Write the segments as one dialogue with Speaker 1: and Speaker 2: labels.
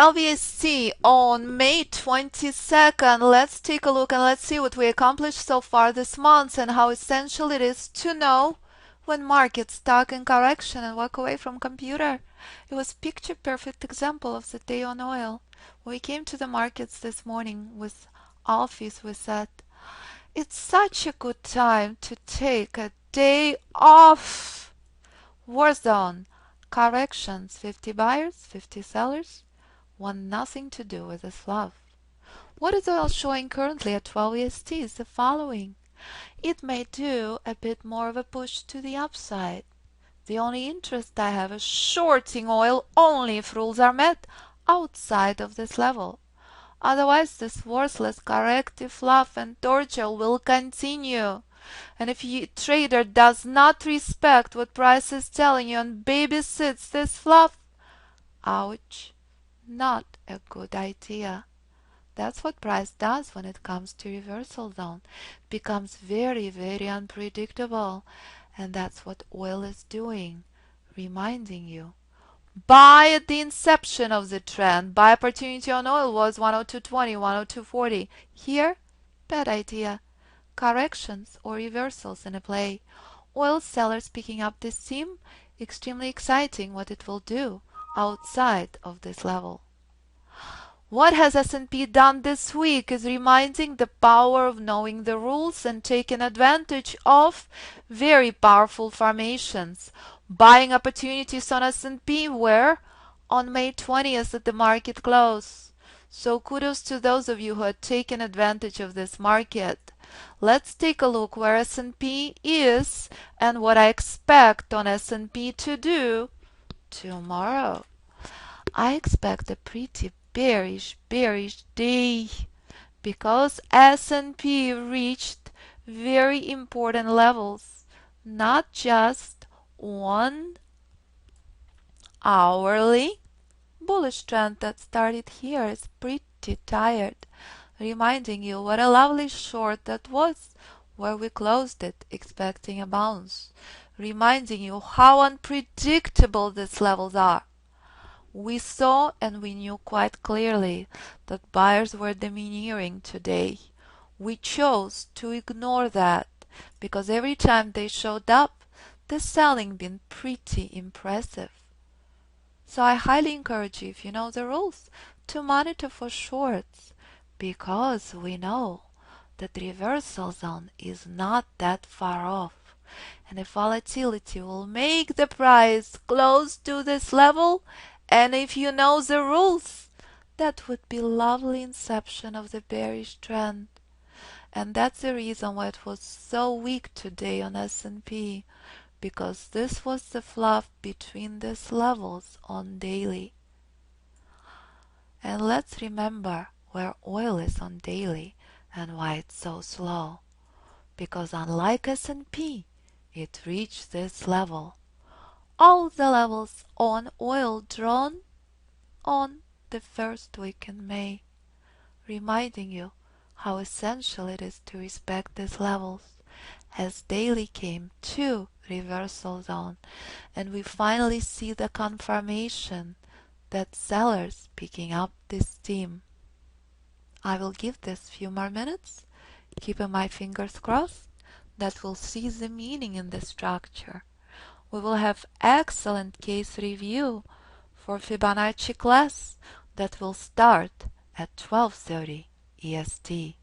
Speaker 1: 12 EST on May 22nd. Let's take a look and let's see what we accomplished so far this month and how essential it is to know when markets stuck in correction and walk away from computer. It was picture perfect example of the day on oil. When we came to the markets this morning with Alphies, we said it's such a good time to take a day off. War zone. Corrections, 50 buyers, 50 sellers, want nothing to do with this fluff. What is oil showing currently at 12 EST is the following. It may do a bit more of a push to the upside. The only interest I have is shorting oil only if rules are met outside of this level. Otherwise, this worthless corrective fluff and torture will continue. And if a trader does not respect what price is telling you and babysits this fluff, ouch, not a good idea. That's what price does when it comes to reversal zone. It becomes very, very unpredictable. And that's what oil is doing, reminding you. Buy at the inception of the trend. Buy opportunity on oil was 102.20, 102.40. Here, bad idea. Corrections or reversals in a play. Oil sellers picking up this theme, extremely exciting what it will do outside of this level. What has S&P done this week is reminding the power of knowing the rules and taking advantage of very powerful formations. Buying opportunities on S&P were on May 20th at the market close. So kudos to those of you who had taken advantage of this market. Let's take a look where S&P is and what I expect on S&P to do tomorrow. I expect a pretty bearish day because S&P reached very important levels, not just 1 hourly bullish trend that started here is pretty tired, reminding you what a lovely short that was where we closed it expecting a bounce, reminding you how unpredictable these levels are. We saw and we knew quite clearly that buyers were domineering today. We chose to ignore that because every time they showed up, the selling been pretty impressive. So I highly encourage you, if you know the rules, to monitor for shorts because we know that the reversal zone is not that far off. And if volatility will make the price close to this level, and if you know the rules, that would be lovely inception of the bearish trend. And that's the reason why it was so weak today on S&P, because this was the fluff between these levels on daily. And let's remember where oil is on daily and why it's so slow. Because unlike S&P, it reached this level. All the levels on oil drawn on the first week in May, reminding you how essential it is to respect these levels as daily came to reversal zone, and we finally see the confirmation that sellers picking up this theme. I will give this few more minutes, keeping my fingers crossed that we'll see the meaning in the structure. We will have excellent case review for Fibonacci class that will start at 12:30 EST.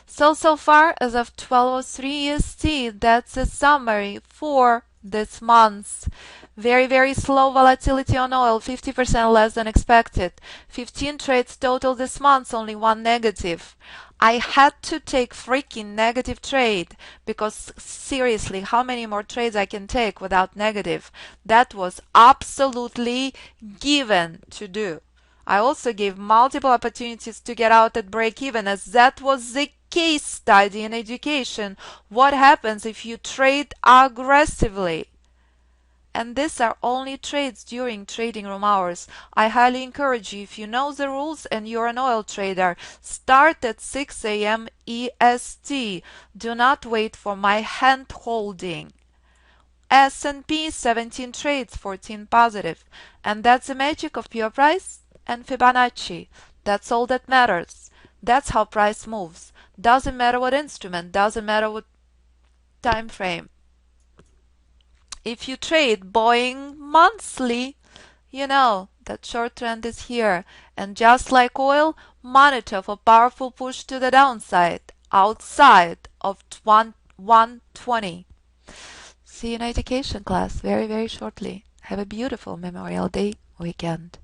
Speaker 1: So far as of 12:03 EST, that's a summary for this month. Very slow volatility on oil, 50% less than expected. 15 trades total this month, only 1 negative. I had to take freaking negative trade because seriously, how many more trades I can take without negative? That was absolutely given to do. I also gave multiple opportunities to get out at break even, as that was the case study in education. What happens if you trade aggressively? And these are only trades during trading room hours. I highly encourage you, if you know the rules and you're an oil trader, start at 6 a.m. EST. Do not wait for my hand holding. S&P 17 trades, 14 positive. And that's the magic of pure price and Fibonacci. That's all that matters. That's how price moves. Doesn't matter what instrument, doesn't matter what time frame. If you trade Boeing monthly, you know that short trend is here. And just like oil, monitor for powerful push to the downside outside of 120. See you in education class very, very shortly. Have a beautiful Memorial Day weekend.